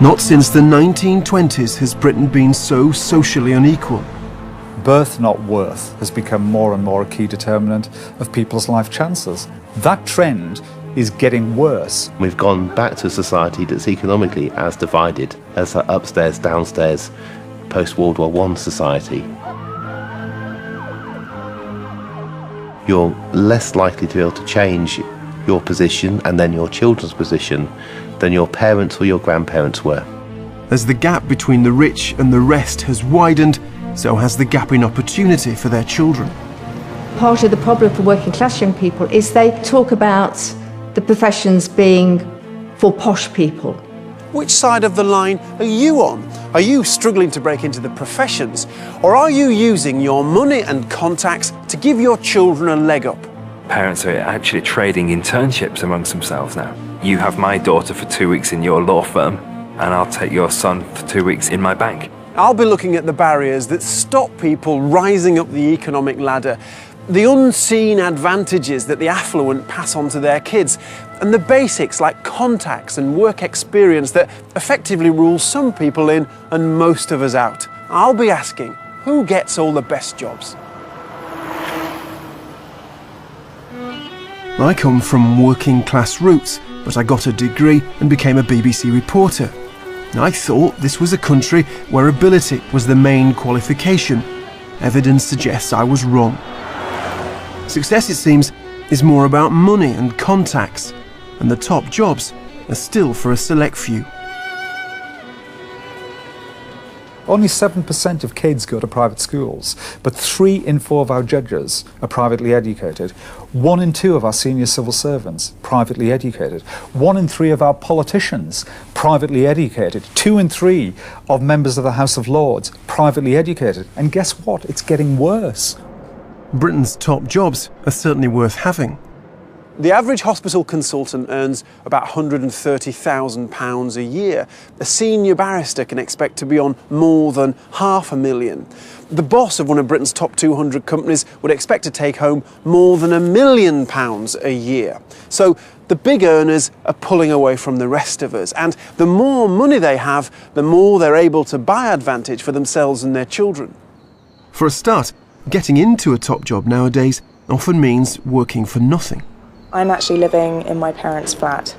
Not since the 1920s has Britain been so socially unequal. Birth, not worth, has become more and more a key determinant of people's life chances. That trend is getting worse. We've gone back to a society that's economically as divided as our upstairs, downstairs, post-World War I society. You're less likely to be able to change your position and then your children's position than your parents or your grandparents were. As the gap between the rich and the rest has widened, so has the gap in opportunity for their children. Part of the problem for working class young people is they talk about the professions being for posh people. Which side of the line are you on? Are you struggling to break into the professions, or are you using your money and contacts to give your children a leg up? Parents are actually trading internships amongst themselves now. You have my daughter for 2 weeks in your law firm, and I'll take your son for 2 weeks in my bank. I'll be looking at the barriers that stop people rising up the economic ladder, the unseen advantages that the affluent pass on to their kids, and the basics like contacts and work experience that effectively rule some people in and most of us out. I'll be asking, who gets all the best jobs? I come from working class roots, but I got a degree and became a BBC reporter. I thought this was a country where ability was the main qualification. Evidence suggests I was wrong. Success, it seems, is more about money and contacts, and the top jobs are still for a select few. Only 7% of kids go to private schools, but 3 in 4 of our judges are privately educated. 1 in 2 of our senior civil servants, privately educated. 1 in 3 of our politicians, privately educated. 2 in 3 of members of the House of Lords, privately educated. And guess what? It's getting worse. Britain's top jobs are certainly worth having. The average hospital consultant earns about £130,000 a year. A senior barrister can expect to be on more than £500,000. The boss of one of Britain's top 200 companies would expect to take home more than £1 million a year. So the big earners are pulling away from the rest of us, and the more money they have, the more they're able to buy advantage for themselves and their children. For a start, getting into a top job nowadays often means working for nothing. I'm actually living in my parents' flat.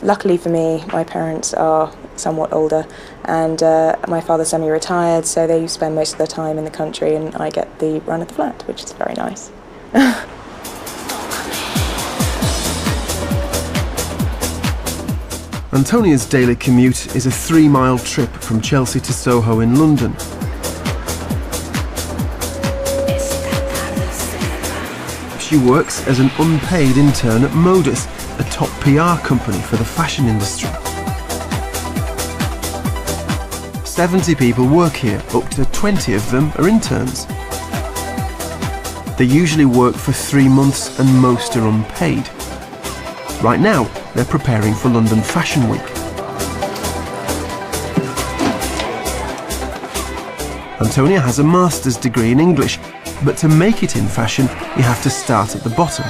Luckily for me, my parents are somewhat older, and my father's semi-retired, so they spend most of their time in the country, and I get the run of the flat, which is very nice. Antonia's daily commute is a 3-mile trip from Chelsea to Soho in London. She works as an unpaid intern at Modus, a top PR company for the fashion industry. 70 people work here, up to 20 of them are interns. They usually work for 3 months and most are unpaid. Right now, they're preparing for London Fashion Week. Antonia has a master's degree in English, but to make it in fashion, you have to start at the bottom.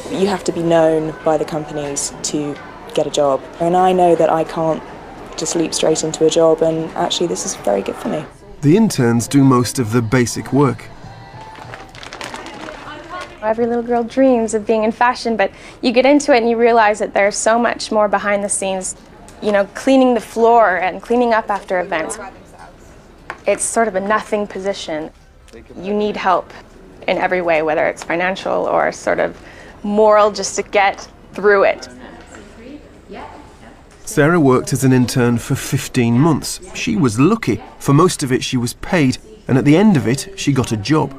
You have to be known by the companies to get a job. And I know that I can't just leap straight into a job, and actually this is very good for me. The interns do most of the basic work. Every little girl dreams of being in fashion, but you get into it and you realize that there's so much more behind the scenes. You know, cleaning the floor and cleaning up after events. It's sort of a nothing position. You need help in every way, whether it's financial or sort of moral, just to get through it. Sarah worked as an intern for 15 months. She was lucky. For most of it she was paid, and at the end of it she got a job.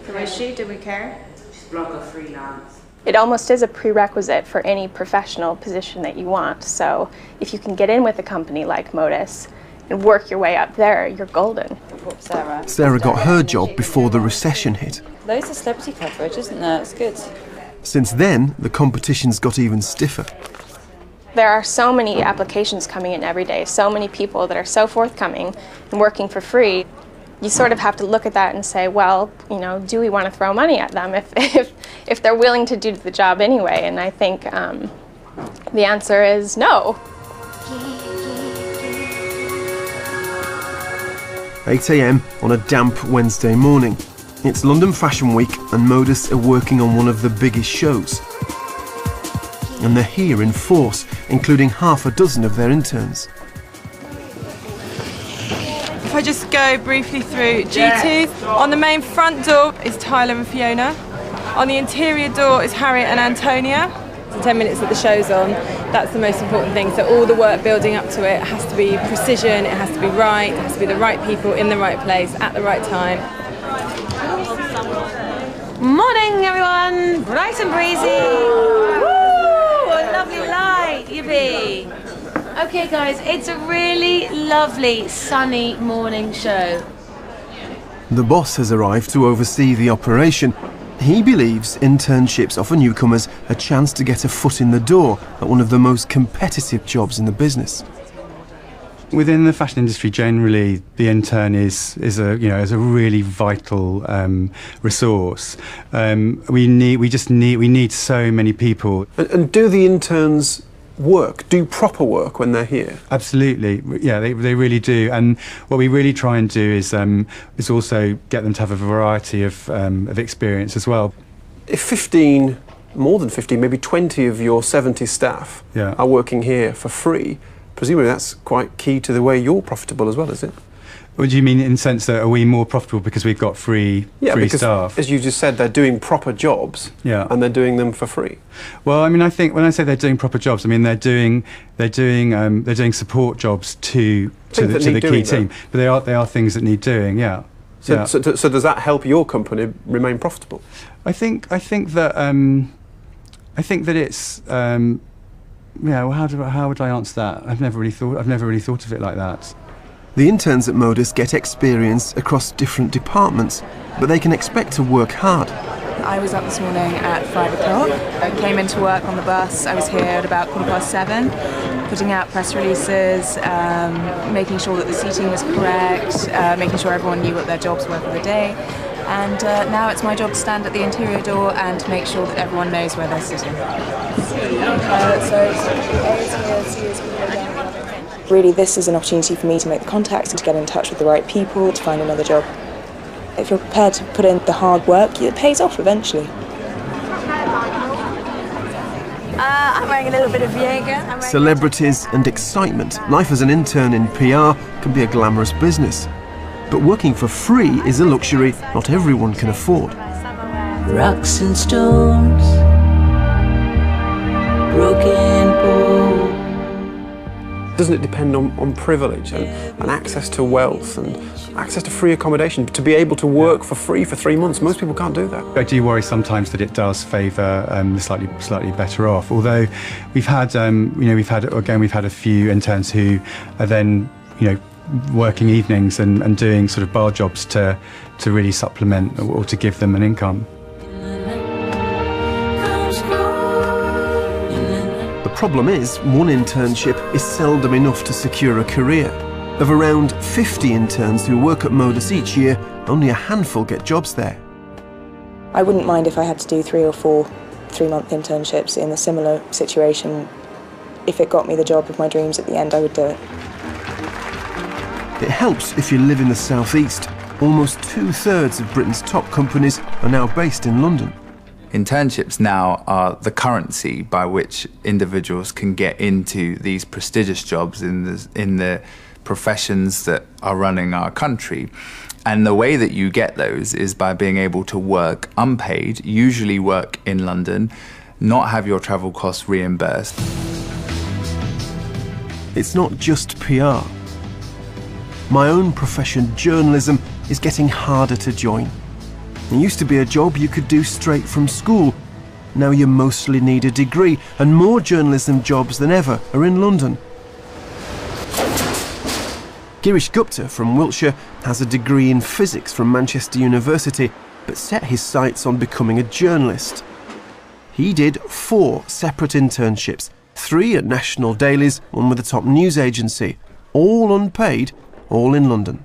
Who is she? Do we care? It almost is a prerequisite for any professional position that you want. So if you can get in with a company like Modus and work your way up there, you're golden. Sarah got her job before the recession hit. Loads of celebrity coverage, isn't there? It's good. Since then, the competition's got even stiffer. There are so many applications coming in every day, so many people that are so forthcoming and working for free. You sort of have to look at that and say, well, you know, do we want to throw money at them if they're willing to do the job anyway? And I think The answer is no. 8 a.m. on a damp Wednesday morning. It's London Fashion Week and Modus are working on one of the biggest shows. And they're here in force, including half a dozen of their interns. If I just go briefly through G2, on the main front door is Tyler and Fiona. On the interior door is Harriet and Antonia. The 10 minutes that the show's on, that's the most important thing. So all the work building up to it has to be precision, it has to be right, it has to be the right people in the right place at the right time. Morning everyone, bright and breezy. Woo! A lovely light, yippee. Okay guys, it's a really lovely sunny morning show. The boss has arrived to oversee the operation. He believes internships offer newcomers a chance to get a foot in the door at one of the most competitive jobs in the business. Within the fashion industry, generally, the intern is a really vital resource. We need so many people. And do the interns do proper work when they're here? Absolutely, yeah, they really do. And what we really try and do is also get them to have a variety of experience as well. If more than 15, maybe 20 of your 70 staff are working here for free, presumably that's quite key to the way you're profitable as well, is it? What do you mean in the sense that are we more profitable because we've got free staff? As you just said, they're doing proper jobs and they're doing them for free. Well, I mean, I think when I say they're doing proper jobs, I mean they're doing support jobs to the key team. But they are things that need doing, yeah. So does that help your company remain profitable? I think that it's well, how would I answer that? I've never really thought of it like that. The interns at Modus get experience across different departments, but they can expect to work hard. I was up this morning at 5 o'clock. I came into work on the bus. I was here at about 7:15, putting out press releases, making sure that the seating was correct, making sure everyone knew what their jobs were for the day. And now it's my job to stand at the interior door and to make sure that everyone knows where they're sitting. Really, this is an opportunity for me to make the contacts and to get in touch with the right people to find another job. If you're prepared to put in the hard work, it pays off eventually. I'm wearing a little bit of Jaeger. Celebrities and excitement. Life as an intern in PR can be a glamorous business. But working for free is a luxury not everyone can afford. Rocks and stones, broken bowl. Doesn't it depend on privilege and access to wealth and access to free accommodation? To be able to work for free for 3 months, most people can't do that. I do worry sometimes that it does favour the slightly better off. Although we've had a few interns who are then working evenings and doing sort of bar jobs to really supplement or to give them an income. The problem is, one internship is seldom enough to secure a career. Of around 50 interns who work at Modus each year, only a handful get jobs there. I wouldn't mind if I had to do 3 or 4 3-month internships in a similar situation. If it got me the job of my dreams at the end, I would do it. It helps if you live in the southeast. Almost 2/3 of Britain's top companies are now based in London. Internships now are the currency by which individuals can get into these prestigious jobs in the professions that are running our country. And the way that you get those is by being able to work unpaid, usually work in London, not have your travel costs reimbursed. It's not just PR. My own profession, journalism, is getting harder to join. It used to be a job you could do straight from school. Now you mostly need a degree, and more journalism jobs than ever are in London. Girish Gupta from Wiltshire has a degree in physics from Manchester University, but set his sights on becoming a journalist. He did 4 separate internships, 3 at national dailies, 1 with a top news agency, all unpaid, all in London.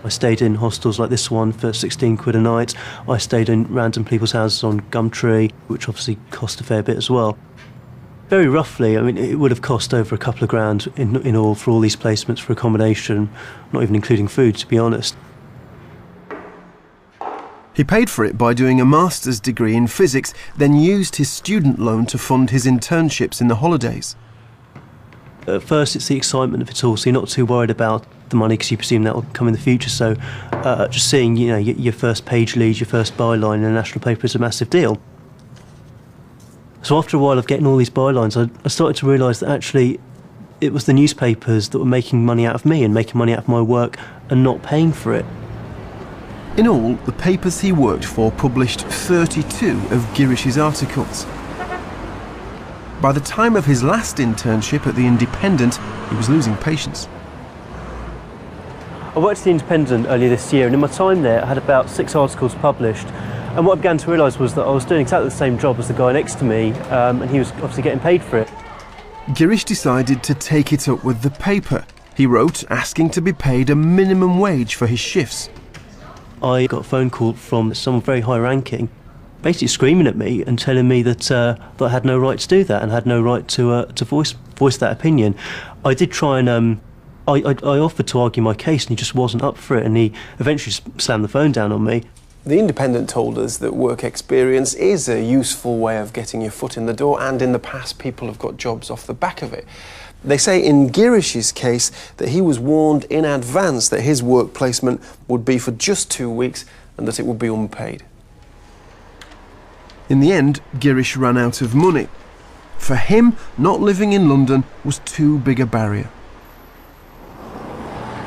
I stayed in hostels like this one for 16 quid a night. I stayed in random people's houses on Gumtree, which obviously cost a fair bit as well. Very roughly, I mean, it would have cost over a couple of grand in all for all these placements for accommodation, not even including food, to be honest. He paid for it by doing a master's degree in physics, then used his student loan to fund his internships in the holidays. At first, it's the excitement of it all, so you're not too worried about the money because you presume that will come in the future. So just seeing, you know, your first page lead, your first byline in a national paper is a massive deal. So after a while of getting all these bylines, I started to realise that actually it was the newspapers that were making money out of me and making money out of my work and not paying for it. In all, the papers he worked for published 32 of Girish's articles. By the time of his last internship at The Independent, he was losing patience. I worked at The Independent earlier this year, and in my time there I had about 6 articles published. And what I began to realise was that I was doing exactly the same job as the guy next to me, and he was obviously getting paid for it. Girish decided to take it up with the paper. He wrote asking to be paid a minimum wage for his shifts. I got a phone call from someone very high-ranking, basically screaming at me and telling me that I had no right to do that and had no right to voice that opinion. I did try and I offered to argue my case, and he just wasn't up for it, and he eventually slammed the phone down on me. The Independent told us that work experience is a useful way of getting your foot in the door, and in the past people have got jobs off the back of it. They say in Girish's case that he was warned in advance that his work placement would be for just 2 weeks and that it would be unpaid. In the end, Girish ran out of money. For him, not living in London was too big a barrier.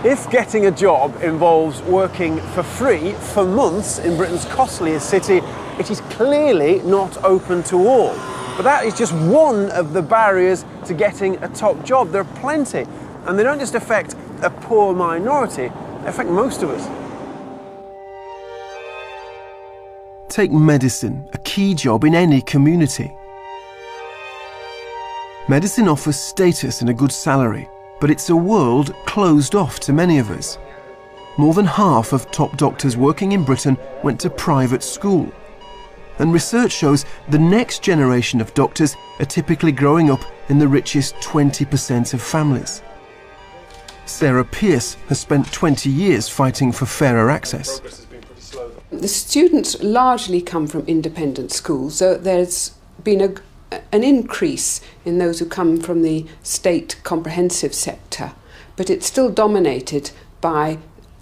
If getting a job involves working for free for months in Britain's costliest city, it is clearly not open to all. But that is just one of the barriers to getting a top job. There are plenty, and they don't just affect a poor minority, they affect most of us. Take medicine, a key job in any community. Medicine offers status and a good salary, but it's a world closed off to many of us. More than half of top doctors working in Britain went to private school. And research shows the next generation of doctors are typically growing up in the richest 20% of families. Sarah Pearce has spent 20 years fighting for fairer access. The students largely come from independent schools, so there's been an increase in those who come from the state comprehensive sector, but it's still dominated by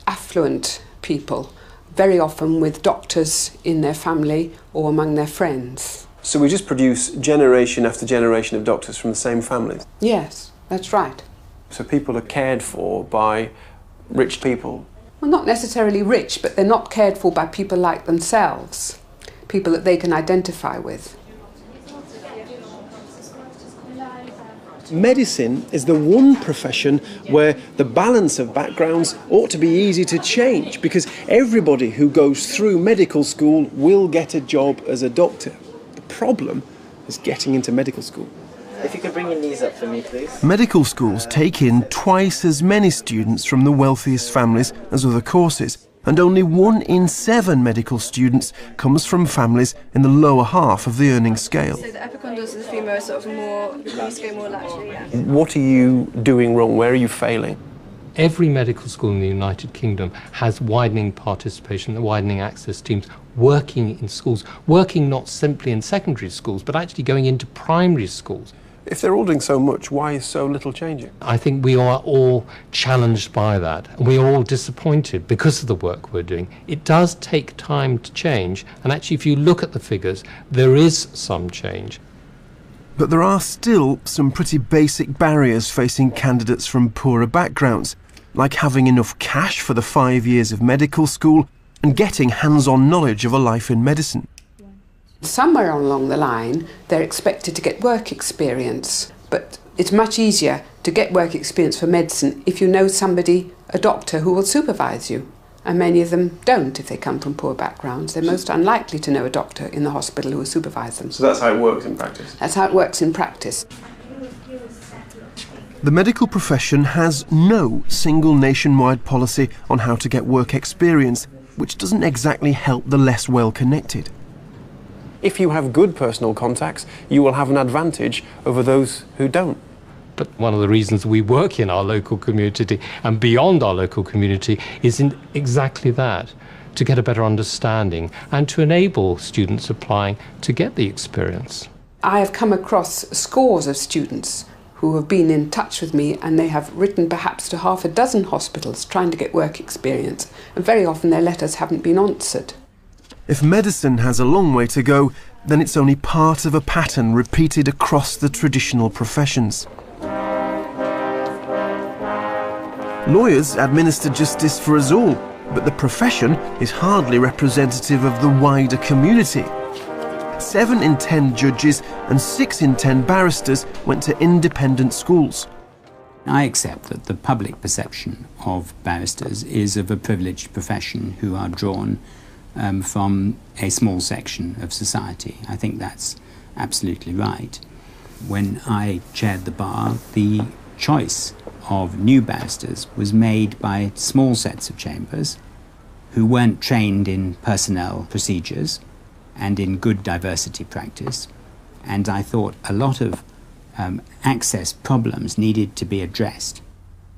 affluent people, very often with doctors in their family or among their friends. So we just produce generation after generation of doctors from the same families? Yes, that's right. So people are cared for by rich people? Well, not necessarily rich, but they're not cared for by people like themselves, people that they can identify with. Medicine is the one profession where the balance of backgrounds ought to be easy to change, because everybody who goes through medical school will get a job as a doctor. The problem is getting into medical school. If you could bring your knees up for me, please. Medical schools take in twice as many students from the wealthiest families as other courses, and only 1 in 7 medical students comes from families in the lower half of the earning scale. So the epicondylus of the femur is sort of more, loose, go more laterally, yeah. What are you doing wrong? Where are you failing? Every medical school in the United Kingdom has widening participation, widening access teams working in schools, working not simply in secondary schools, but actually going into primary schools. If they're all doing so much, why is so little changing? I think we are all challenged by that, and we are all disappointed because of the work we're doing. It does take time to change, and actually if you look at the figures, there is some change. But there are still some pretty basic barriers facing candidates from poorer backgrounds, like having enough cash for the 5 years of medical school and getting hands-on knowledge of a life in medicine. Somewhere along the line, they're expected to get work experience, but it's much easier to get work experience for medicine if you know somebody, a doctor, who will supervise you. And many of them don't if they come from poor backgrounds. They're most unlikely to know a doctor in the hospital who will supervise them. So that's how it works in practice? That's how it works in practice. The medical profession has no single nationwide policy on how to get work experience, which doesn't exactly help the less well-connected. If you have good personal contacts, you will have an advantage over those who don't. But one of the reasons we work in our local community and beyond our local community is in exactly that, to get a better understanding and to enable students applying to get the experience. I have come across scores of students who have been in touch with me, and they have written perhaps to half a dozen hospitals trying to get work experience, and very often their letters haven't been answered. If medicine has a long way to go, then it's only part of a pattern repeated across the traditional professions. Lawyers administer justice for us all, but the profession is hardly representative of the wider community. 7 in 10 judges and 6 in 10 barristers went to independent schools. I accept that the public perception of barristers is of a privileged profession who are drawn from a small section of society. I think that's absolutely right. When I chaired the bar, the choice of new barristers was made by small sets of chambers who weren't trained in personnel procedures and in good diversity practice. And I thought a lot of access problems needed to be addressed.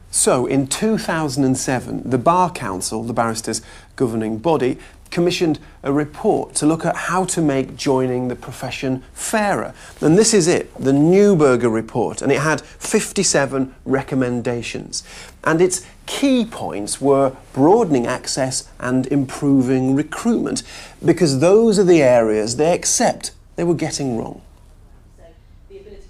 So in 2007, the Bar Council, the barristers' governing body, commissioned a report to look at how to make joining the profession fairer. And this is it, the Neuberger report, and it had 57 recommendations. And its key points were broadening access and improving recruitment, because those are the areas they accept they were getting wrong.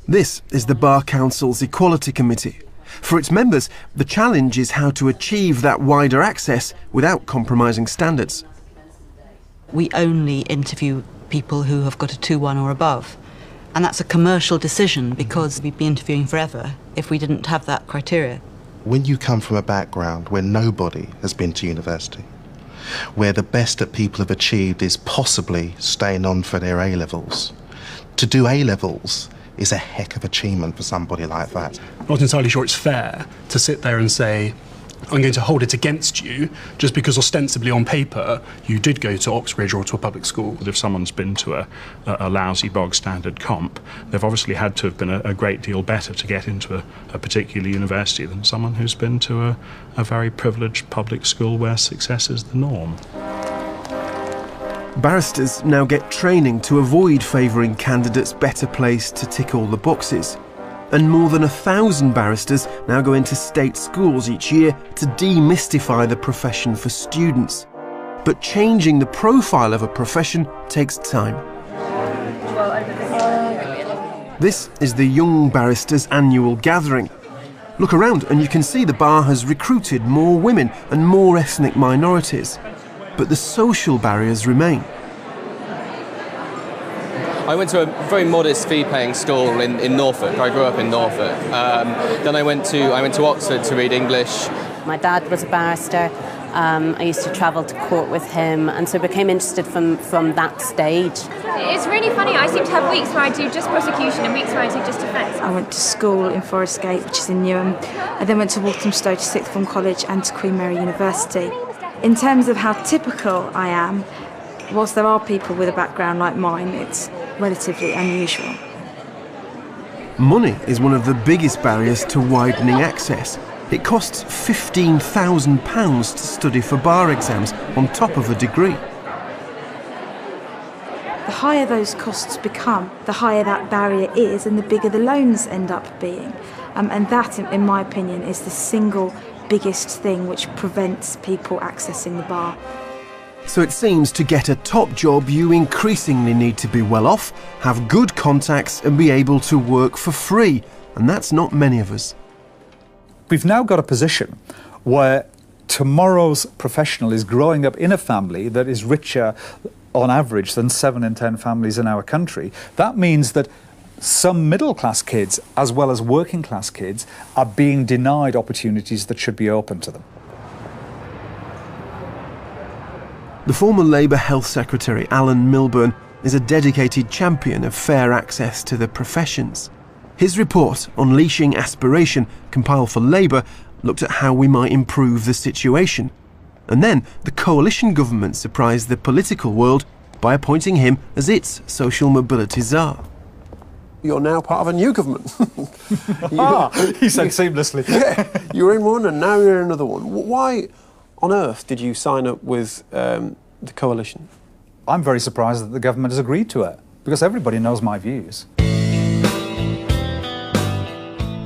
This is the Bar Council's Equality Committee. For its members, the challenge is how to achieve that wider access without compromising standards. We only interview people who have got a 2-1 or above. And that's a commercial decision, because we'd be interviewing forever if we didn't have that criteria. When you come from a background where nobody has been to university, where the best that people have achieved is possibly staying on for their A-levels, to do A-levels is a heck of achievement for somebody like that. I'm not entirely sure it's fair to sit there and say, I'm going to hold it against you just because ostensibly on paper you did go to Oxbridge or to a public school. If someone's been to a lousy bog standard comp, they've obviously had to have been a great deal better to get into a particular university than someone who's been to a very privileged public school where success is the norm. Barristers now get training to avoid favouring candidates better placed to tick all the boxes. And more than 1,000 barristers now go into state schools each year to demystify the profession for students. But changing the profile of a profession takes time. This is the Young Barristers' annual gathering. Look around and you can see the bar has recruited more women and more ethnic minorities. But the social barriers remain. I went to a very modest fee-paying school in Norfolk. I grew up in Norfolk. Then I went to Oxford to read English. My dad was a barrister. I used to travel to court with him, and so became interested from that stage. It's really funny. I seem to have weeks where I do just prosecution and weeks where I do just defence. I went to school in Forest Gate, which is in Newham. I then went to Walthamstow to Sixth Form College and to Queen Mary University. In terms of how typical I am, whilst there are people with a background like mine, it's relatively unusual. Money is one of the biggest barriers to widening access. It costs £15,000 to study for bar exams on top of a degree. The higher those costs become, the higher that barrier is and the bigger the loans end up being. And that, in my opinion, is the single biggest thing which prevents people accessing the bar. So it seems to get a top job you increasingly need to be well off, have good contacts and be able to work for free. And that's not many of us. We've now got a position where tomorrow's professional is growing up in a family that is richer on average than 7 in 10 families in our country. That means that some middle-class kids, as well as working-class kids, are being denied opportunities that should be open to them. The former Labour Health Secretary, Alan Milburn, is a dedicated champion of fair access to the professions. His report, Unleashing Aspiration, compiled for Labour, looked at how we might improve the situation. And then the coalition government surprised the political world by appointing him as its social mobility czar. You're now part of a new government. He said seamlessly. Yeah, you were in one and now you're in another one. Why on earth did you sign up with the coalition? I'm very surprised that the government has agreed to it, because everybody knows my views.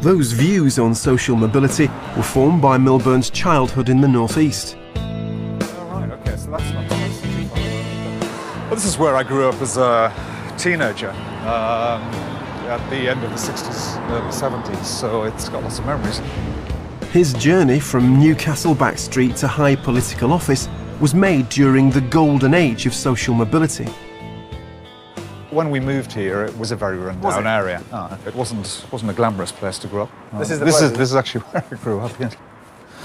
Those views on social mobility were formed by Milburn's childhood in the northeast. Right, okay, so that's not too far. Well, this is where I grew up as a teenager, at the end of the 60s, 70s, so it's got lots of memories. His journey from Newcastle Back Street to high political office was made during the golden age of social mobility. When we moved here, it was a very run-down area. It wasn't a glamorous place to grow up. This is this is actually where I grew up. Yeah.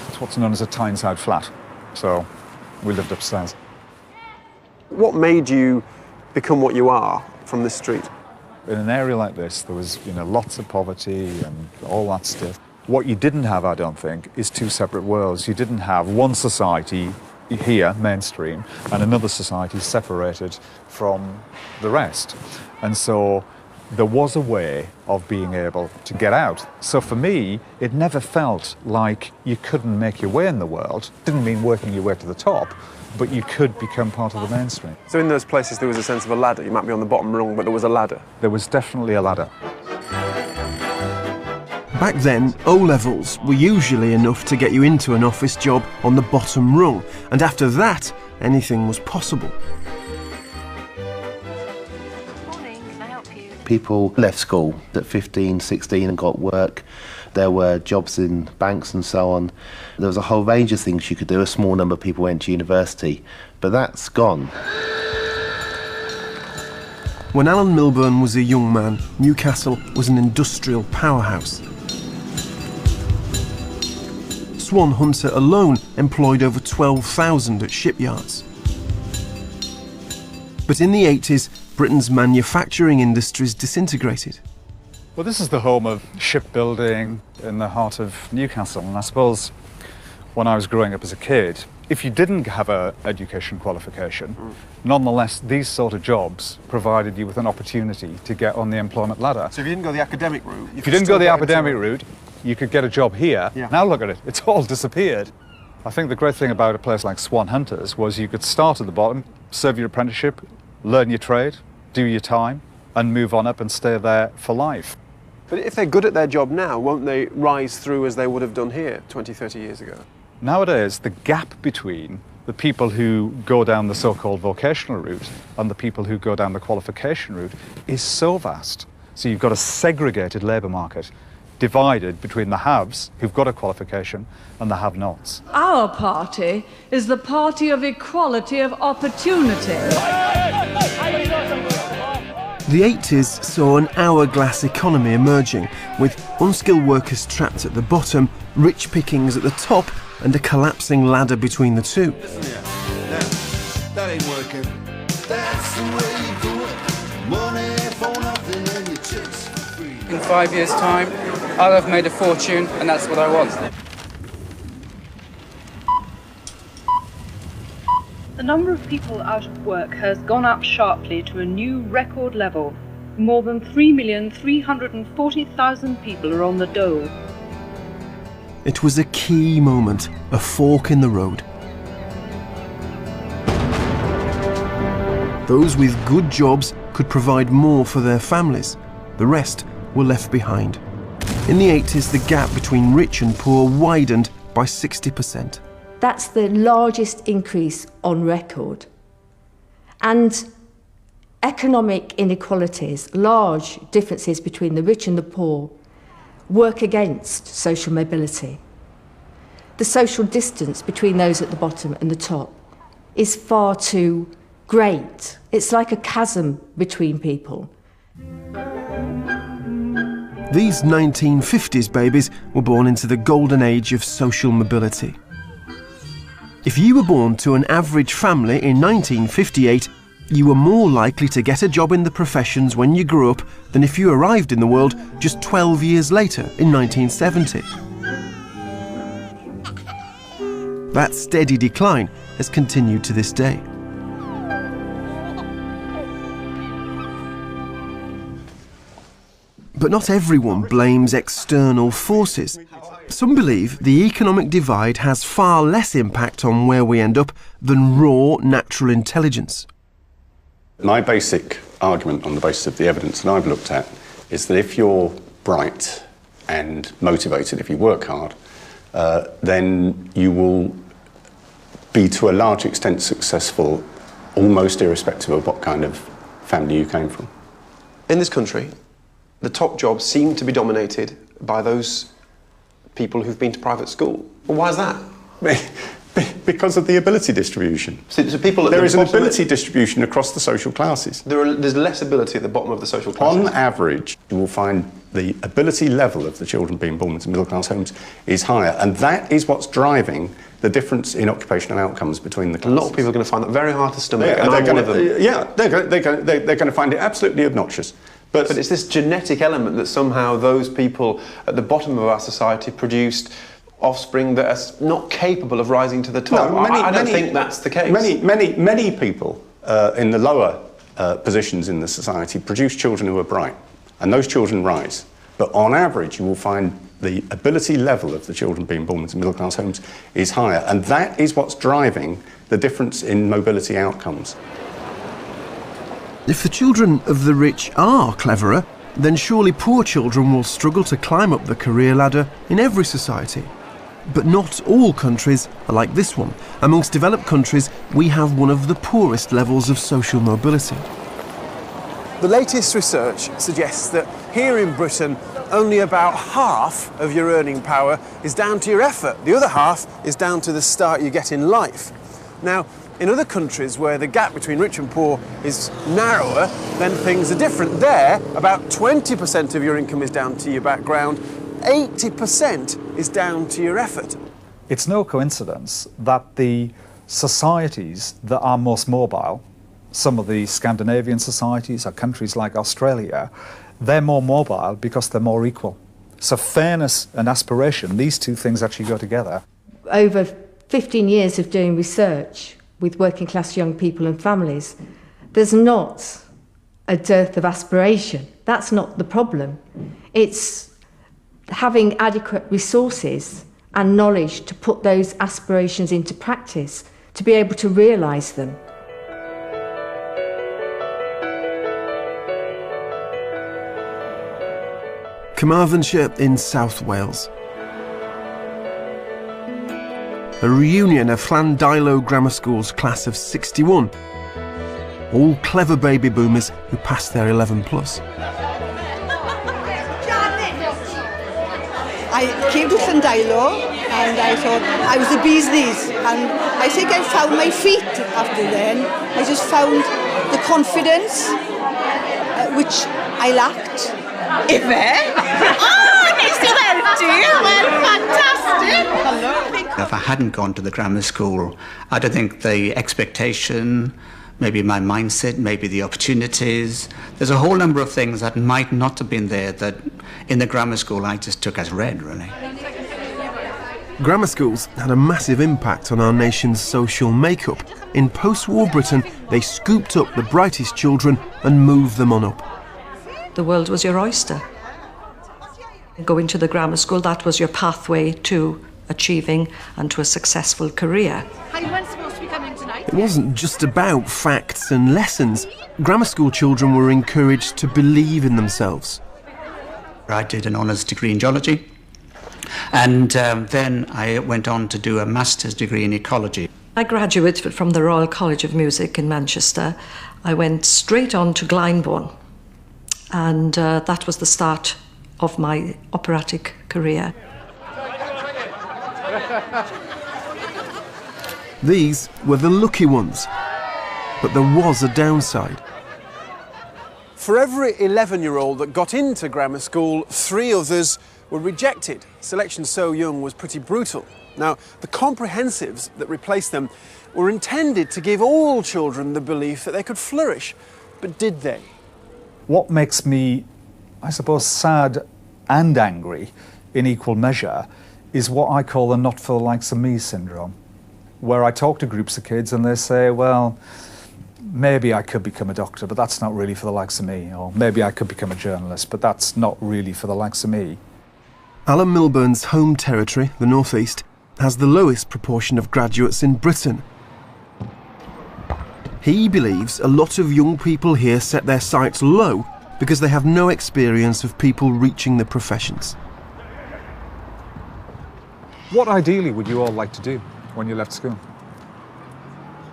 It's what's known as a Tyneside flat. So we lived upstairs. What made you become what you are from this street? In an area like this, there was, lots of poverty and all that stuff. What you didn't have, I don't think, is two separate worlds. You didn't have one society here, mainstream, and another society separated from the rest. And so there was a way of being able to get out. So for me, it never felt like you couldn't make your way in the world. It didn't mean working your way to the top, but you could become part of the mainstream. So in those places there was a sense of a ladder. You might be on the bottom rung, but there was a ladder. There was definitely a ladder. Back then, O-levels were usually enough to get you into an office job on the bottom rung, and after that, anything was possible. Morning, can I help you? People left school at 15, 16 and got work. There were jobs in banks and so on. There was a whole range of things you could do. A small number of people went to university, but that's gone. When Alan Milburn was a young man, Newcastle was an industrial powerhouse. Swan Hunter alone employed over 12,000 at shipyards. But in the 80s, Britain's manufacturing industries disintegrated. Well, this is the home of shipbuilding in the heart of Newcastle, and I suppose when I was growing up as a kid, if you didn't have an education qualification, nonetheless, these sort of jobs provided you with an opportunity to get on the employment ladder. So if you didn't go the academic route... If you didn't go the academic route, you could get a job here. Yeah. Now look at it, it's all disappeared. I think the great thing about a place like Swan Hunters was you could start at the bottom, serve your apprenticeship, learn your trade, do your time, and move on up and stay there for life. But if they're good at their job now, won't they rise through as they would have done here 20, 30 years ago? Nowadays, the gap between the people who go down the so-called vocational route and the people who go down the qualification route is so vast. So you've got a segregated labour market, divided between the haves, who've got a qualification, and the have-nots. Our party is the party of equality of opportunity. The 80s saw an hourglass economy emerging, with unskilled workers trapped at the bottom, rich pickings at the top, and a collapsing ladder between the two. That ain't working. That's the way you do it. Money for nothing and your chicks for free. In 5 years' time, I'll have made a fortune, and that's what I want. The number of people out of work has gone up sharply to a new record level. More than 3,340,000 people are on the dole. It was a key moment, a fork in the road. Those with good jobs could provide more for their families. The rest were left behind. In the 80s, the gap between rich and poor widened by 60%. That's the largest increase on record. And economic inequalities, large differences between the rich and the poor, work against social mobility. The social distance between those at the bottom and the top is far too great. It's like a chasm between people. These 1950s babies were born into the golden age of social mobility. If you were born to an average family in 1958, you were more likely to get a job in the professions when you grew up than if you arrived in the world just 12 years later in 1970. That steady decline has continued to this day. But not everyone blames external forces. Some believe the economic divide has far less impact on where we end up than raw natural intelligence. My basic argument on the basis of the evidence that I've looked at is that if you're bright and motivated, if you work hard, then you will be to a large extent successful, almost irrespective of what kind of family you came from. In this country, the top jobs seem to be dominated by those people who've been to private school. Well, why is that? Because of the ability distribution. So people there is an ability distribution across the social classes. There's less ability at the bottom of the social classes. On average, you will find the ability level of the children being born into middle-class homes is higher, and that is what's driving the difference in occupational outcomes between the classes. A lot of people are going to find that very hard to stomach, and I'm one of them. Yeah, they're going to find it absolutely obnoxious. But it's this genetic element that somehow those people at the bottom of our society produced offspring that are not capable of rising to the top. No, I don't think that's the case. Many people in the lower positions in the society produce children who are bright, and those children rise. But on average, you will find the ability level of the children being born into middle-class homes is higher, and that is what's driving the difference in mobility outcomes. If the children of the rich are cleverer, then surely poor children will struggle to climb up the career ladder in every society. But not all countries are like this one. Amongst developed countries, we have one of the poorest levels of social mobility. The latest research suggests that here in Britain, only about half of your earning power is down to your effort. The other half is down to the start you get in life. Now, in other countries where the gap between rich and poor is narrower, then things are different. There, about 20% of your income is down to your background, 80% is down to your effort. It's no coincidence that the societies that are most mobile, some of the Scandinavian societies or countries like Australia, they're more mobile because they're more equal. So fairness and aspiration, these two things actually go together. Over 15 years of doing research with working class young people and families, there's not a dearth of aspiration. That's not the problem. It's having adequate resources and knowledge to put those aspirations into practice, to be able to realise them. Carmarthenshire in South Wales. A reunion of Llandilo Grammar School's class of 61. All clever baby boomers who passed their 11 plus. I came to Llandilo and I thought I was the bee's knees, and I think I found my feet after then. I just found the confidence which I lacked. If I hadn't gone to the grammar school, I don't think the expectation, maybe my mindset, maybe the opportunities, there's a whole number of things that might not have been there that in the grammar school I just took as read, really. Grammar schools had a massive impact on our nation's social makeup. In post-war Britain, they scooped up the brightest children and moved them on up. The world was your oyster. Going to the grammar school, that was your pathway to achieving and to a successful career. It wasn't just about facts and lessons. Grammar school children were encouraged to believe in themselves. I did an honours degree in geology, and then I went on to do a master's degree in ecology. I graduated from the Royal College of Music in Manchester. I went straight on to Glyndebourne, and that was the start of my operatic career. These were the lucky ones, but there was a downside. For every 11-year-old that got into grammar school, 3 others were rejected. Selection so young was pretty brutal. Now, the comprehensives that replaced them were intended to give all children the belief that they could flourish, but did they? What makes me, I suppose, sad and angry in equal measure is what I call the not for the likes of me syndrome, where I talk to groups of kids and they say, well, maybe I could become a doctor, but that's not really for the likes of me. Or maybe I could become a journalist, but that's not really for the likes of me. Alan Milburn's home territory, the North East, has the lowest proportion of graduates in Britain. He believes a lot of young people here set their sights low because they have no experience of people reaching the professions. What ideally would you all like to do when you left school?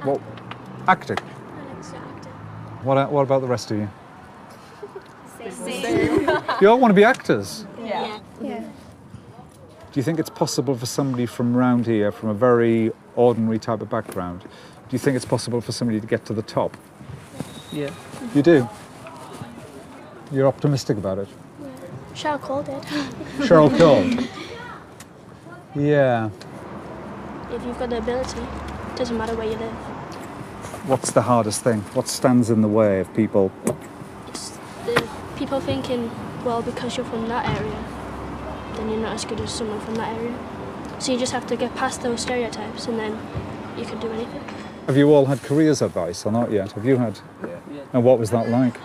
What? Acting? What about the rest of you? Same. You all want to be actors? Yeah. Do you think it's possible for somebody from around here, from a very ordinary type of background, do you think it's possible for somebody to get to the top? Yeah. You do? You're optimistic about it? Cheryl Cole did. Cheryl Cole? Yeah. If you've got the ability, it doesn't matter where you live. What's the hardest thing? What stands in the way of people? It's the people thinking, well, because you're from that area, then you're not as good as someone from that area. So you just have to get past those stereotypes and then you can do anything. Have you all had careers advice or not yet? Have you had? Yeah. And what was that like?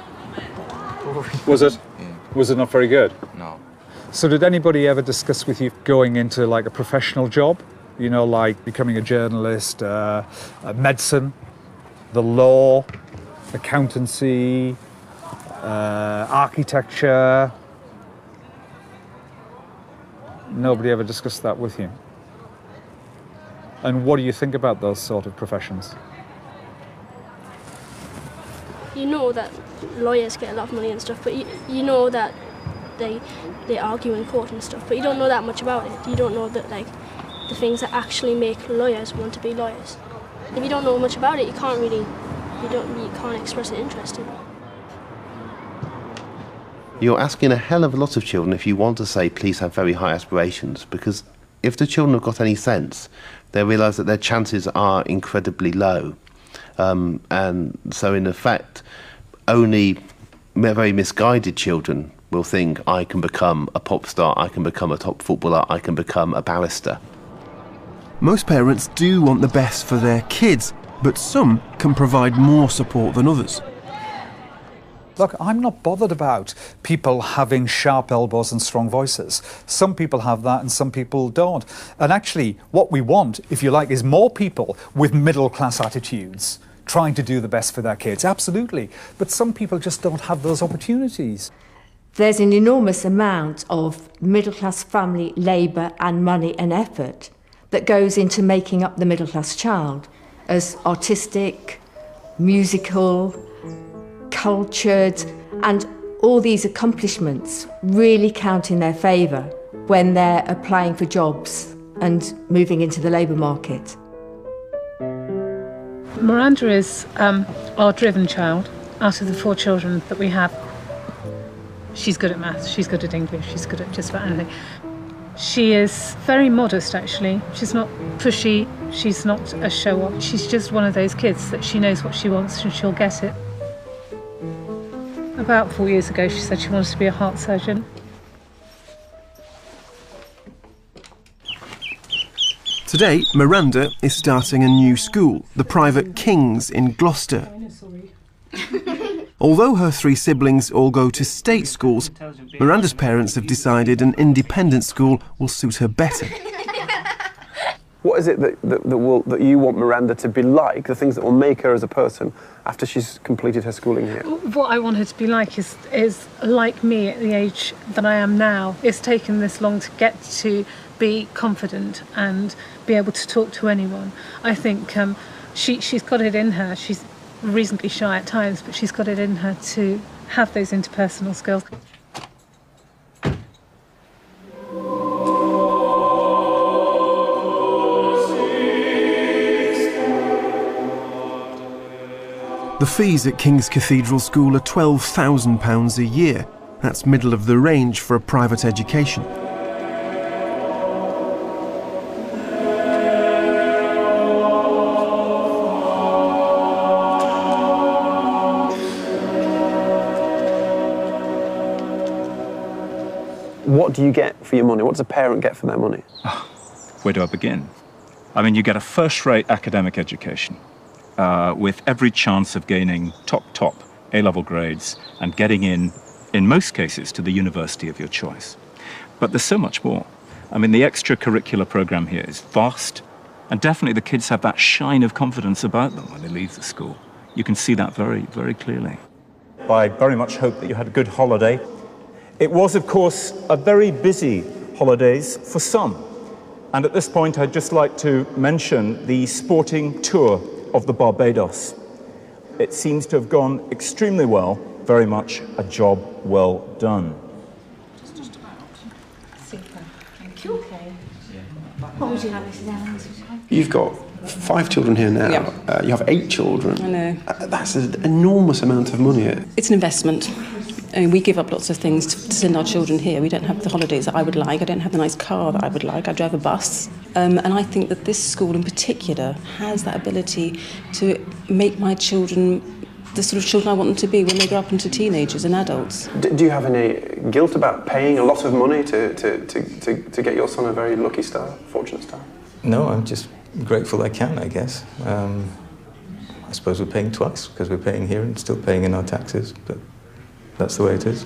Was it? Yeah. Was it not very good? No. So did anybody ever discuss with you going into like a professional job? You know, like becoming a journalist, medicine, the law, accountancy, architecture? Nobody ever discussed that with you? And what do you think about those sort of professions? You know that lawyers get a lot of money and stuff, but you know that they argue in court and stuff, but you don't know that much about it. You don't know that, like, the things that actually make lawyers want to be lawyers. If you don't know much about it, you can't express an interest in it. You're asking a hell of a lot of children if you want to say, please have very high aspirations, because if the children have got any sense, they realise that their chances are incredibly low. And so, in effect, only very misguided children will think, I can become a pop star, I can become a top footballer, I can become a barrister. Most parents do want the best for their kids, but some can provide more support than others. Look, I'm not bothered about people having sharp elbows and strong voices. Some people have that and some people don't. And actually, what we want, if you like, is more people with middle-class attitudes trying to do the best for their kids, absolutely. But some people just don't have those opportunities. There's an enormous amount of middle-class family labour and money and effort that goes into making up the middle-class child as artistic, musical, cultured, and all these accomplishments really count in their favour when they're applying for jobs and moving into the labour market. Miranda is our driven child. Out of the 4 children that we have, she's good at maths, she's good at English, she's good at just about anything. She is very modest, actually. She's not pushy, she's not a show-off. She's just one of those kids that she knows what she wants and she'll get it. About 4 years ago, she said she wanted to be a heart surgeon. Today, Miranda is starting a new school, the private King's in Gloucester. Although her 3 siblings all go to state schools, Miranda's parents have decided an independent school will suit her better. What is it that you want Miranda to be like, the things that will make her as a person after she's completed her schooling here? What I want her to be like is like me at the age that I am now. It's taken this long to get to be confident and be able to talk to anyone. I think she's got it in her. She's reasonably shy at times, but she's got it in her to have those interpersonal skills. The fees at King's Cathedral School are £12,000 a year. That's middle of the range for a private education. What do you get for your money? What does a parent get for their money? Where do I begin? I mean, you get a first-rate academic education. with every chance of gaining top A-level grades and getting in most cases, to the university of your choice. But there's so much more. I mean, the extracurricular program here is vast, and definitely the kids have that shine of confidence about them when they leave the school. You can see that very, very clearly. I very much hope that you had a good holiday. It was, of course, a very busy holidays for some. And at this point, I'd just like to mention the sporting tour of the Barbados. It seems to have gone extremely well, very much a job well done. Just about. Super. Thank you. Okay. What would you like, Mrs. Evans? You've got 5 children here now. Yeah. You have 8 children. I know. That's an enormous amount of money. It's an investment. I mean, we give up lots of things to send our children here. We don't have the holidays that I would like. I don't have the nice car that I would like. I drive a bus. And I think that this school in particular has that ability to make my children the sort of children I want them to be when they grow up into teenagers and adults. Do you have any guilt about paying a lot of money to get your son a very lucky start, fortunate start? No, I'm just grateful I can, I guess. I suppose we're paying twice, because we're paying here and still paying in our taxes, but that's the way it is.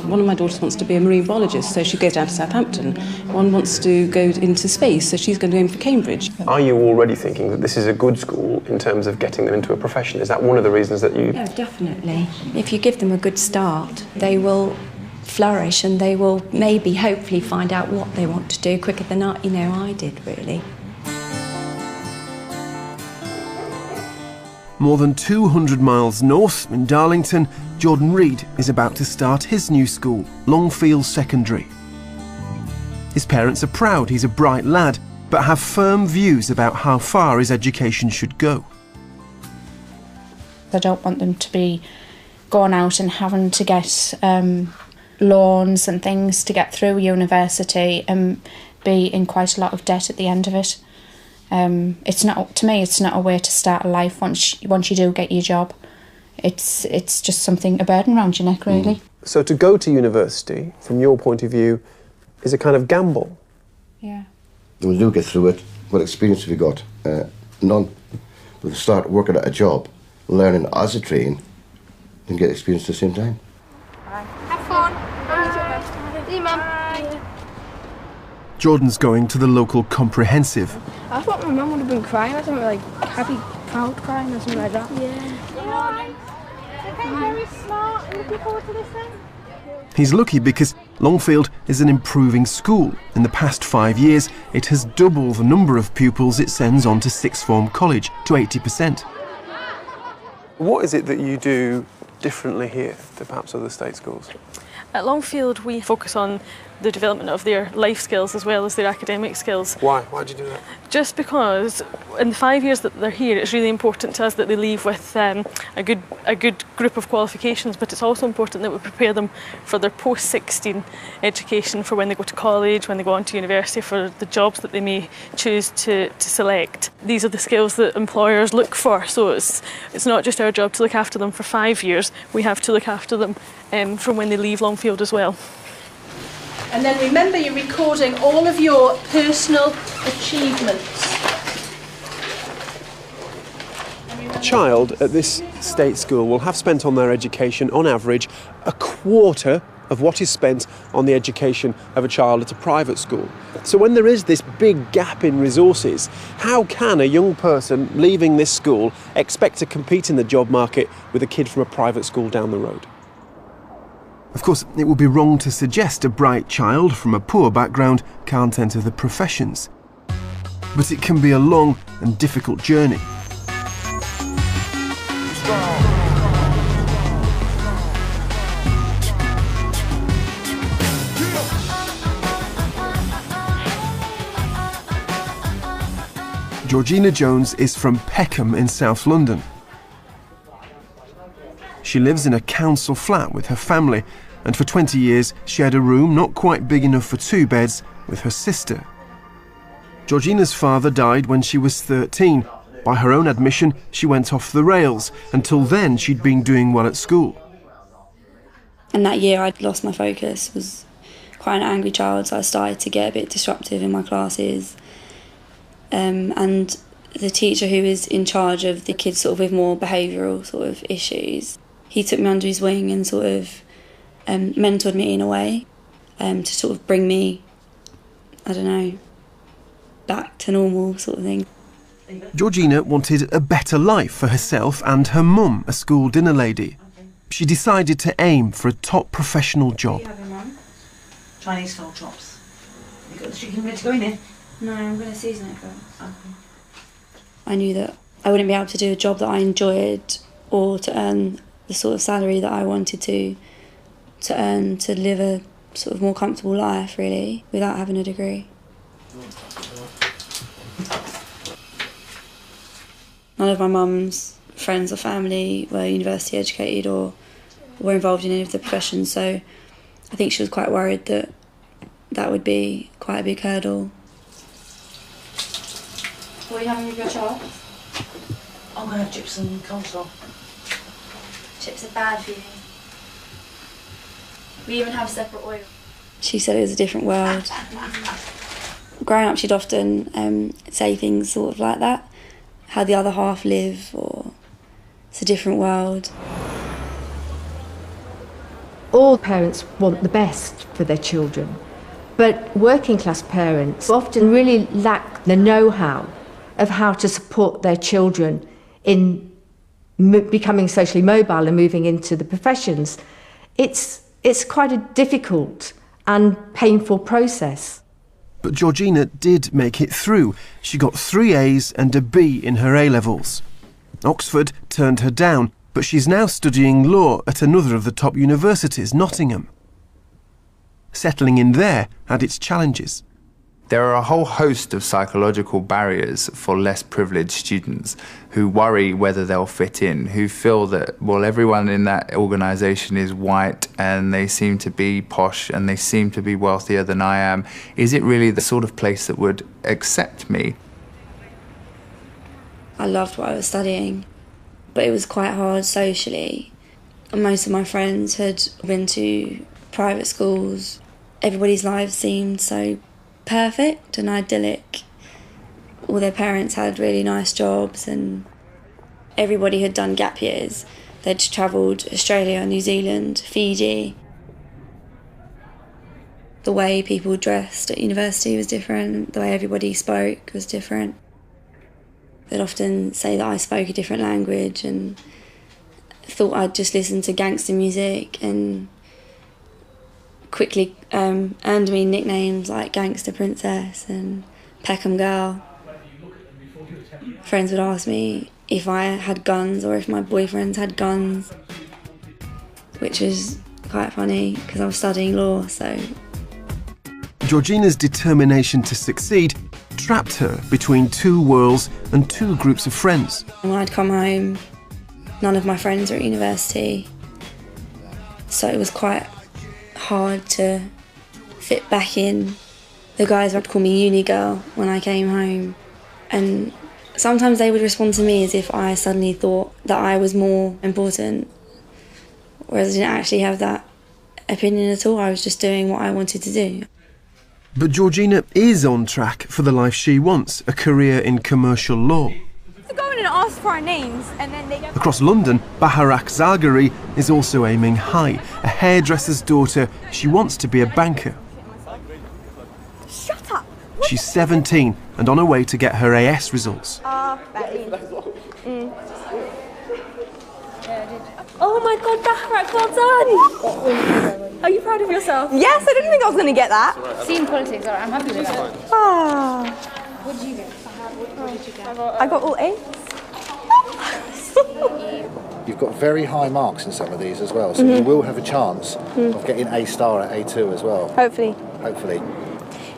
One of my daughters wants to be a marine biologist, so she goes down to Southampton. One wants to go into space, so she's going to go in for Cambridge. Are you already thinking that this is a good school in terms of getting them into a profession? Is that one of the reasons that you... Yeah, definitely. If you give them a good start, they will flourish and they will maybe, hopefully, find out what they want to do quicker than I did, really. More than 200 miles north, in Darlington, Jordan Reed is about to start his new school, Longfield Secondary. His parents are proud he's a bright lad, but have firm views about how far his education should go. I don't want them to be going out and having to get loans and things to get through university and be in quite a lot of debt at the end of it. It's not, to me, it's not a way to start a life once you do get your job. It's just something, a burden around your neck, really. So to go to university, from your point of view, is a kind of gamble? Yeah. When you do get through it, what experience have you got? None. But to start working at a job, learning as a train, and get experience at the same time. Have fun. See you, Mum. Jordan's going to the local comprehensive. I thought my mum would have been crying or something, like happy, proud crying or something like that. Yeah. Okay, very smart. Are you looking forward to this then? He's lucky because Longfield is an improving school. In the past 5 years, it has doubled the number of pupils it sends on to sixth form college to 80%. What is it that you do differently here to perhaps other state schools? At Longfield, we focus on the development of their life skills as well as their academic skills. Why? Why do you do that? Just because in the 5 years that they're here, it's really important to us that they leave with a good group of qualifications, but it's also important that we prepare them for their post-16 education, for when they go to college, when they go on to university, for the jobs that they may choose to select. These are the skills that employers look for, so it's not just our job to look after them for 5 years, we have to look after them from when they leave Longfield as well. And then remember, you're recording all of your personal achievements. A child at this state school will have spent on their education, on average, a quarter of what is spent on the education of a child at a private school. So when there is this big gap in resources, how can a young person leaving this school expect to compete in the job market with a kid from a private school down the road? Of course, it would be wrong to suggest a bright child from a poor background can't enter the professions. But it can be a long and difficult journey. Georgina Jones is from Peckham in South London. She lives in a council flat with her family, and for 20 years she had a room not quite big enough for 2 beds with her sister. Georgina's father died when she was 13. By her own admission, she went off the rails. Until then, she'd been doing well at school. And that year I'd lost my focus, was quite an angry child, so I started to get a bit disruptive in my classes. And the teacher who was in charge of the kids sort of with more behavioural sort of issues, he took me under his wing and sort of mentored me in a way to sort of bring me, I don't know, back to normal sort of thing. Georgina wanted a better life for herself and her mum, a school dinner lady. She decided to aim for a top professional job. Chinese style chops. You got the chicken ready to go in here? No, I'm going to season it first. Okay. I knew that I wouldn't be able to do a job that I enjoyed or to earn the sort of salary that I wanted to earn to live a sort of more comfortable life, really, without having a degree. None of my mum's friends or family were university educated or were involved in any of the professions, so I think she was quite worried that that would be quite a big hurdle. What are you having with your child? I'm going to have chips and coleslaw. Chips are bad for you. We even have separate oil. She said it was a different world. Growing up, she'd often say things sort of like that. How the other half live, or it's a different world. All parents want the best for their children, but working class parents often really lack the know-how of how to support their children in becoming socially mobile and moving into the professions. It's quite a difficult and painful process. But Georgina did make it through. She got 3 A's and a B in her A-levels. Oxford turned her down, but she's now studying law at another of the top universities, Nottingham. Settling in there had its challenges. There are a whole host of psychological barriers for less privileged students who worry whether they'll fit in, who feel that, well, everyone in that organisation is white and they seem to be posh and they seem to be wealthier than I am. Is it really the sort of place that would accept me? I loved what I was studying, but it was quite hard socially. Most of my friends had been to private schools. Everybody's lives seemed so perfect and idyllic. All their parents had really nice jobs and everybody had done gap years. They'd travelled Australia, New Zealand, Fiji. The way people dressed at university was different. The way everybody spoke was different. They'd often say that I spoke a different language and thought I'd just listen to gangster music, and quickly earned me nicknames like Gangster Princess and Peckham Girl. Friends would ask me if I had guns or if my boyfriends had guns, which was quite funny because I was studying law, so. Georgina's determination to succeed trapped her between 2 worlds and 2 groups of friends. When I'd come home, none of my friends were at university, so it was quite hard to fit back in. The guys would call me uni girl when I came home, and sometimes they would respond to me as if I suddenly thought that I was more important, whereas I didn't actually have that opinion at all. I was just doing what I wanted to do. But Georgina is on track for the life she wants, a career in commercial law. Go in and ask for our names, and then they get... Across London, Baharak Zagari is also aiming high. A hairdresser's daughter, she wants to be a banker. Shut up! She's 17 and on her way to get her AS results. Oh my god, Baharak, well done! Are you proud of yourself? Yes, I didn't think I was going to get that. Seen politics, alright, I'm happy with that. Ah. What did you get? What did you get? I got all A's. You've got very high marks in some of these as well, so you will have a chance of getting A star at A2 as well. Hopefully. Hopefully.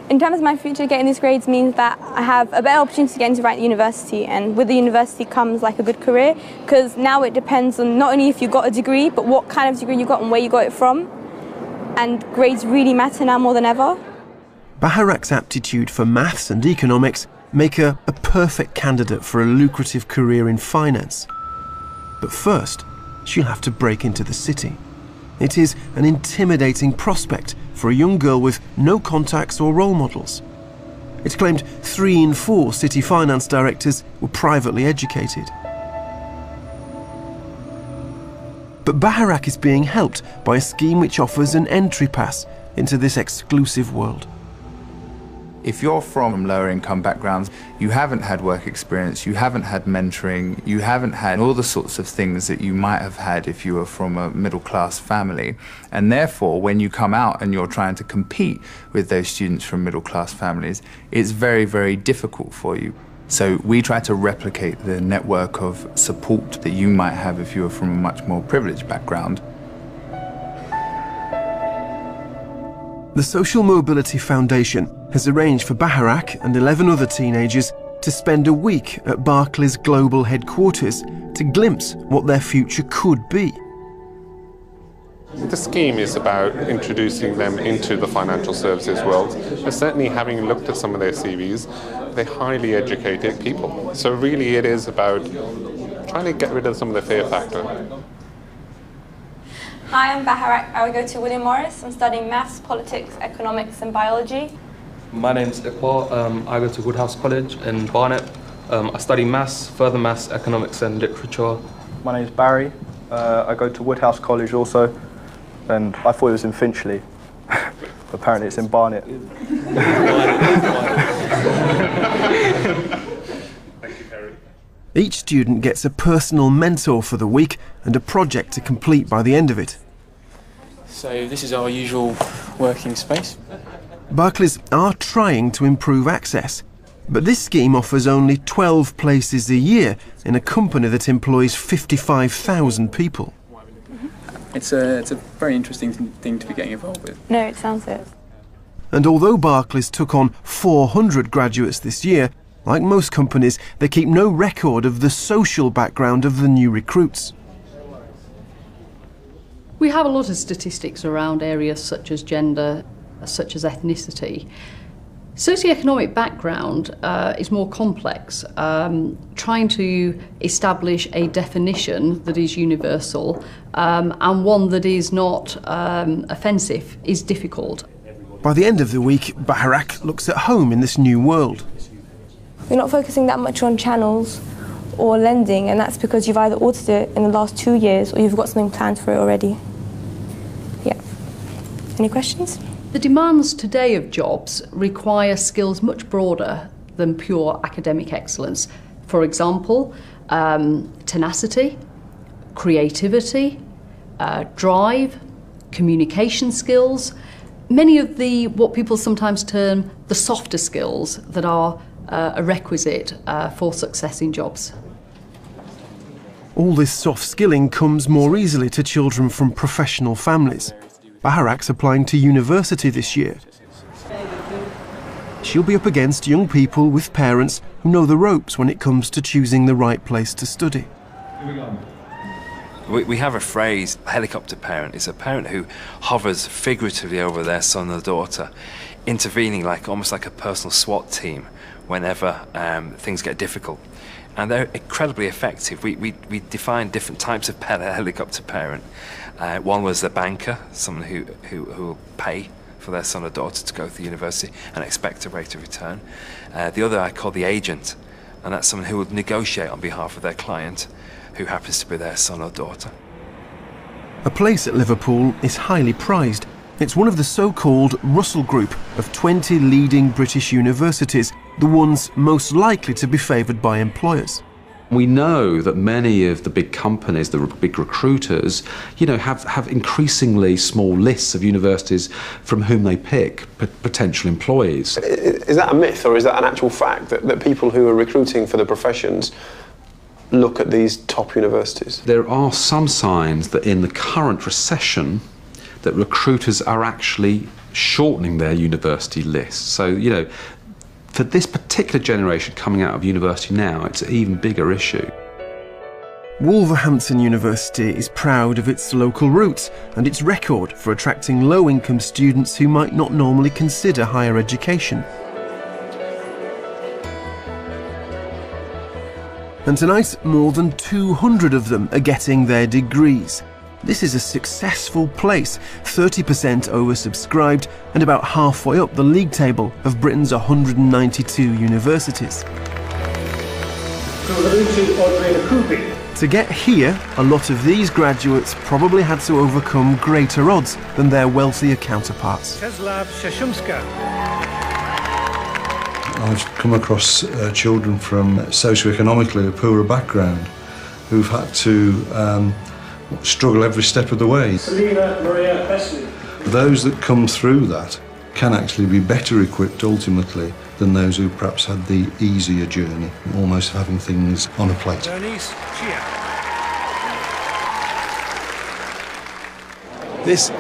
In terms of my future, getting these grades means that I have a better opportunity to get into right university, and with the university comes like a good career, because now it depends on not only if you got a degree, but what kind of degree you got and where you got it from, and grades really matter now more than ever. Baharak's aptitude for maths and economics make her a perfect candidate for a lucrative career in finance. But first, she'll have to break into the city. It is an intimidating prospect for a young girl with no contacts or role models. It's claimed 3 in 4 city finance directors were privately educated. But Baharak is being helped by a scheme which offers an entry pass into this exclusive world. If you're from lower income backgrounds, you haven't had work experience, you haven't had mentoring, you haven't had all the sorts of things that you might have had if you were from a middle class family. And therefore, when you come out and you're trying to compete with those students from middle class families, it's very, very difficult for you. So we try to replicate the network of support that you might have if you were from a much more privileged background. The Social Mobility Foundation has arranged for Baharak and 11 other teenagers to spend a week at Barclays global headquarters to glimpse what their future could be. The scheme is about introducing them into the financial services world. And certainly, having looked at some of their CVs, they're highly educated people. So really it is about trying to get rid of some of the fear factor. Hi, I'm Baharak. I go to William Morris. I'm studying maths, politics, economics and biology. My name's Iqbal. I go to Woodhouse College in Barnet. I study maths, further maths, economics and literature. My name's Barry. I go to Woodhouse College also, and I thought it was in Finchley. Apparently it's in Barnet. Each student gets a personal mentor for the week and a project to complete by the end of it. So this is our usual working space. Barclays are trying to improve access, but this scheme offers only 12 places a year in a company that employs 55,000 people. It's a very interesting thing to be getting involved with. No, it sounds it. And although Barclays took on 400 graduates this year, like most companies, they keep no record of the social background of the new recruits. We have a lot of statistics around areas such as gender, such as ethnicity. Socioeconomic background is more complex. Trying to establish a definition that is universal and one that is not offensive is difficult. By the end of the week, Baharak looks at home in this new world. We're not focusing that much on channels or lending, and that's because you've either audited it in the last 2 years or you've got something planned for it already. Yeah. Any questions? The demands today of jobs require skills much broader than pure academic excellence. For example, tenacity, creativity, drive, communication skills, many of the what people sometimes term the softer skills that are a requisite for success in jobs. All this soft skilling comes more easily to children from professional families. Baharak's applying to university this year. She'll be up against young people with parents who know the ropes when it comes to choosing the right place to study. We have a phrase, helicopter parent. It's a parent who hovers figuratively over their son or daughter, intervening almost like a personal SWAT team whenever things get difficult. And they're incredibly effective. We define different types of helicopter parent. One was the banker, someone who will pay for their son or daughter to go to the university and expect a rate of return. The other I call the agent, and that's someone who would negotiate on behalf of their client, who happens to be their son or daughter. A place at Liverpool is highly prized. It's one of the so-called Russell Group of 20 leading British universities, the ones most likely to be favoured by employers. We know that many of the big companies, the big recruiters, have increasingly small lists of universities from whom they pick potential employees. Is that a myth, or is that an actual fact that people who are recruiting for the professions look at these top universities? There are some signs that in the current recession that recruiters are actually shortening their university lists. So, for this particular generation coming out of university now, it's an even bigger issue. Wolverhampton University is proud of its local roots and its record for attracting low-income students who might not normally consider higher education. And tonight, more than 200 of them are getting their degrees. This is a successful place, 30% oversubscribed and about halfway up the league table of Britain's 192 universities. To get here, a lot of these graduates probably had to overcome greater odds than their wealthier counterparts. I've come across children from socioeconomically a poorer background who've had to struggle every step of the way. Selena Maria Besley. Those that come through that can actually be better equipped ultimately than those who perhaps had the easier journey, almost having things on a plate. This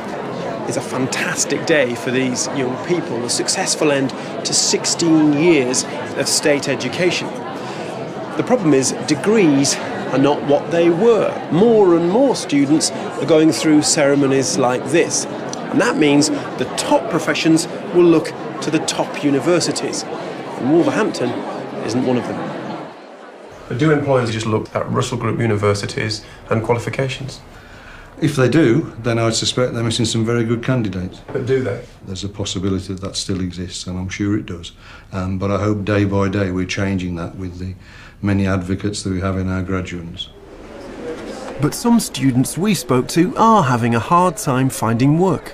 is a fantastic day for these young people, a successful end to 16 years of state education. The problem is degrees are not what they were. More and more students are going through ceremonies like this. And that means the top professions will look to the top universities. And Wolverhampton isn't one of them. But do employers just look at Russell Group universities and qualifications? If they do, then I would suspect they're missing some very good candidates. But do they? There's a possibility that still exists, and I'm sure it does. But I hope day by day we're changing that with the many advocates that we have in our graduates. But some students we spoke to are having a hard time finding work.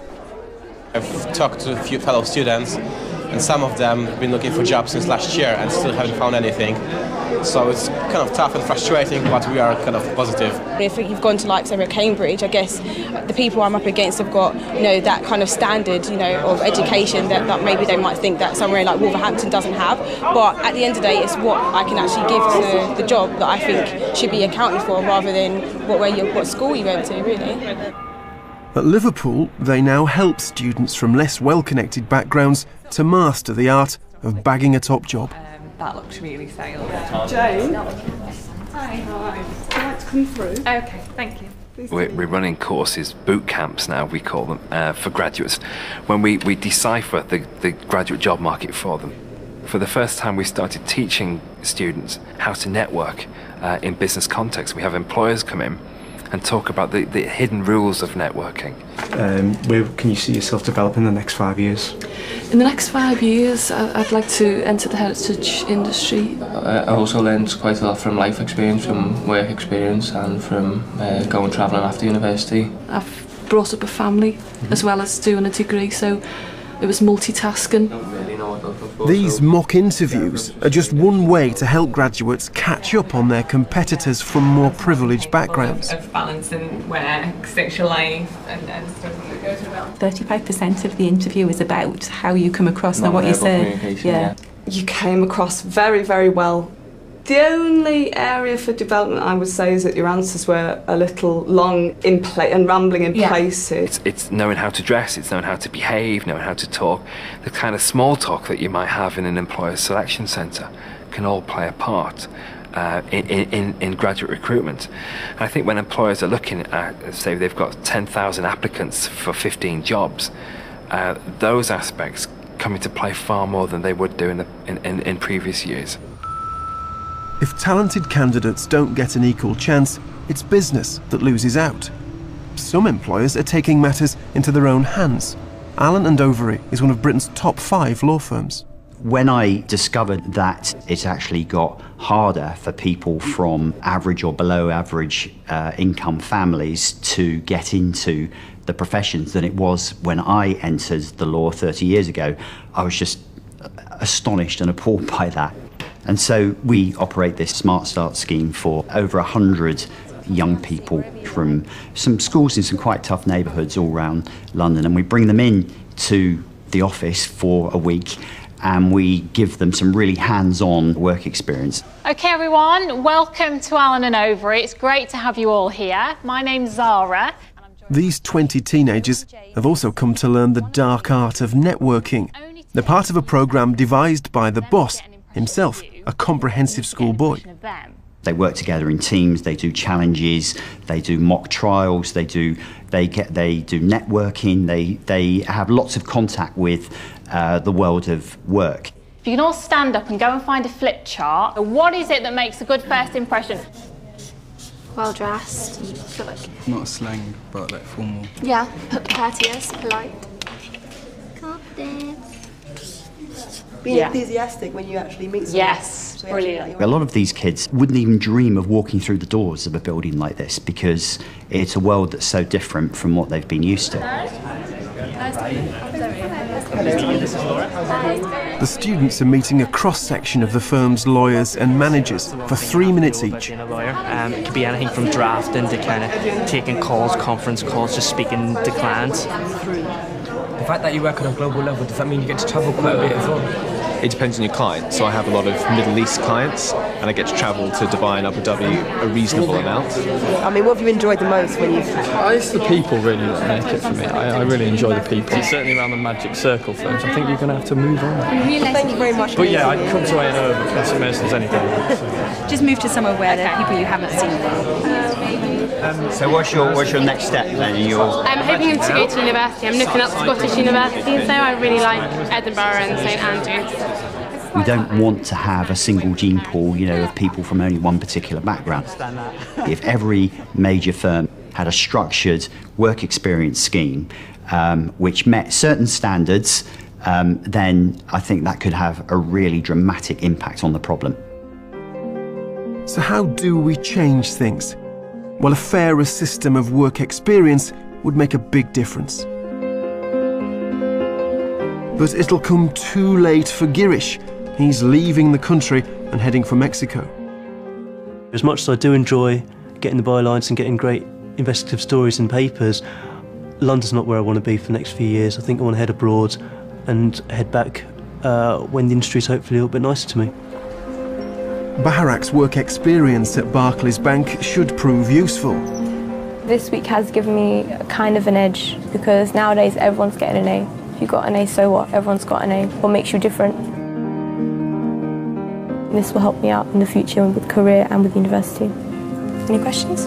I've talked to a few fellow students, and some of them have been looking for jobs since last year and still haven't found anything. So it's kind of tough and frustrating, but we are kind of positive. If you've gone to like say Cambridge, I guess the people I'm up against have got, that kind of standard, of education that maybe they might think that somewhere like Wolverhampton doesn't have. But at the end of the day, it's what I can actually give to the job that I think should be accounted for, rather than what school you went to, really. At Liverpool, they now help students from less well-connected backgrounds to master the art of bagging a top job. That looks really sales. Jane? Hi. Would you like to come through? Okay, thank you. We're running courses, boot camps now, we call them, for graduates, when we decipher the graduate job market for them. For the first time, we started teaching students how to network in business context. We have employers come in and talk about the hidden rules of networking. Where can you see yourself developing in the next 5 years? In the next 5 years, I'd like to enter the heritage industry. I also learned quite a lot from life experience, from work experience, and from going travelling after university. I've brought up a family as well as doing a degree, so it was multitasking. These mock interviews are just one way to help graduates catch up on their competitors from more privileged backgrounds. Of balancing work, social life and stuff that goes about. 35% of the interview is about how you come across, not what you say. Yeah. You came across very, very well. The only area for development I would say is that your answers were a little long and rambling in places. It's knowing how to dress, it's knowing how to behave, knowing how to talk. The kind of small talk that you might have in an employer selection centre can all play a part in graduate recruitment. And I think when employers are looking at, say they've got 10,000 applicants for 15 jobs, those aspects come into play far more than they would do in previous years. If talented candidates don't get an equal chance, it's business that loses out. Some employers are taking matters into their own hands. Allen & Overy is one of Britain's top 5 law firms. When I discovered that it actually got harder for people from average or below average income families to get into the professions than it was when I entered the law 30 years ago, I was just astonished and appalled by that. And so we operate this Smart Start scheme for over 100 young people from some schools in some quite tough neighbourhoods all around London, and we bring them in to the office for a week and we give them some really hands-on work experience. Okay everyone, welcome to Allen & Overy. It's great to have you all here. My name's Zara. These 20 teenagers have also come to learn the dark art of networking. They're part of a programme devised by the boss, himself a comprehensive schoolboy. They work together in teams, they do challenges, they do mock trials, they do networking, they have lots of contact with the world of work. If you can all stand up and go and find a flip chart, what is it that makes a good first impression? well dressed. You feel like Not slang, but like formal. yeah, courteous, polite, confident. Being enthusiastic when you actually meet someone. Yes, So you actually brilliant. A lot of these kids wouldn't even dream of walking through the doors of a building like this because it's a world that's so different from what they've been used to. The students are meeting a cross-section of the firm's lawyers and managers for 3 minutes each. Being a lawyer, it could be anything from drafting to kind of taking calls, conference calls, just speaking to clients. The fact that you work on a global level, does that mean you get to travel quite a bit as well? It depends on your client. So I have a lot of Middle East clients, and I get to travel to Dubai and Abu Dhabi a reasonable amount. I mean, what have you enjoyed the most when you've... It's the people really that make it for me. I really enjoy the people. Certainly around the Magic Circle firms. I think you're going to have to move on. Thank you very much. But yeah, I'd come to A&O and St Mercy's any day. Just move to somewhere where there are people you haven't seen. So what's your next step then? I'm hoping to go to university. I'm looking up Scottish universities, so I really like Edinburgh and St Andrews. We don't want to have a single gene pool, of people from only one particular background. If every major firm had a structured work experience scheme which met certain standards, then I think that could have a really dramatic impact on the problem. So how do we change things? Well, a fairer system of work experience would make a big difference. But it'll come too late for Girish. He's leaving the country and heading for Mexico. As much as I do enjoy getting the bylines and getting great investigative stories in papers, London's not where I want to be for the next few years. I think I want to head abroad and head back when the industry's hopefully a little bit nicer to me. Baharak's work experience at Barclays Bank should prove useful. This week has given me a kind of an edge because nowadays everyone's getting an A. If you got an A, so what? Everyone's got an A. What makes you different? This will help me out in the future with career and with university. Any questions?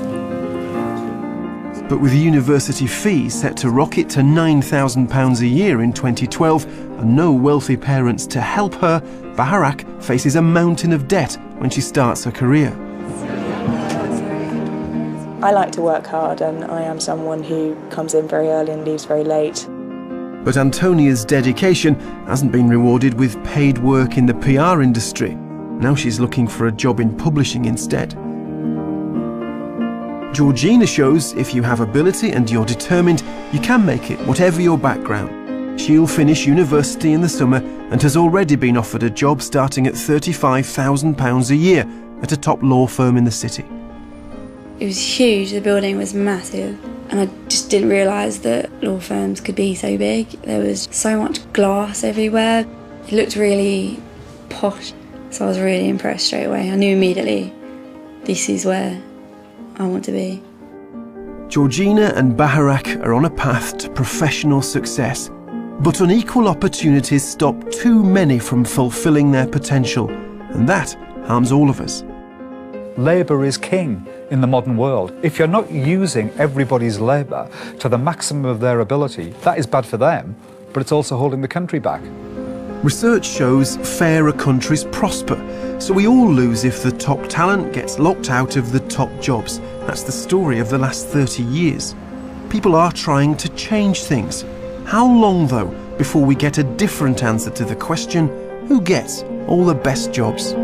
But with university fees set to rocket to £9,000 a year in 2012 and no wealthy parents to help her, Baharak faces a mountain of debt when she starts her career. I like to work hard and I am someone who comes in very early and leaves very late. But Antonia's dedication hasn't been rewarded with paid work in the PR industry. Now she's looking for a job in publishing instead. Georgina shows if you have ability and you're determined, you can make it, whatever your background. She'll finish university in the summer and has already been offered a job starting at £35,000 a year at a top law firm in the city. It was huge, the building was massive, and I just didn't realise that law firms could be so big. There was so much glass everywhere. It looked really posh, so I was really impressed straight away. I knew immediately, this is where I want to be. Georgina and Baharak are on a path to professional success, but unequal opportunities stop too many from fulfilling their potential, and that harms all of us. Labour is king in the modern world. If you're not using everybody's labour to the maximum of their ability, that is bad for them, but it's also holding the country back. Research shows fairer countries prosper, so we all lose if the top talent gets locked out of the top jobs. That's the story of the last 30 years. People are trying to change things. How long, though, before we get a different answer to the question, who gets all the best jobs?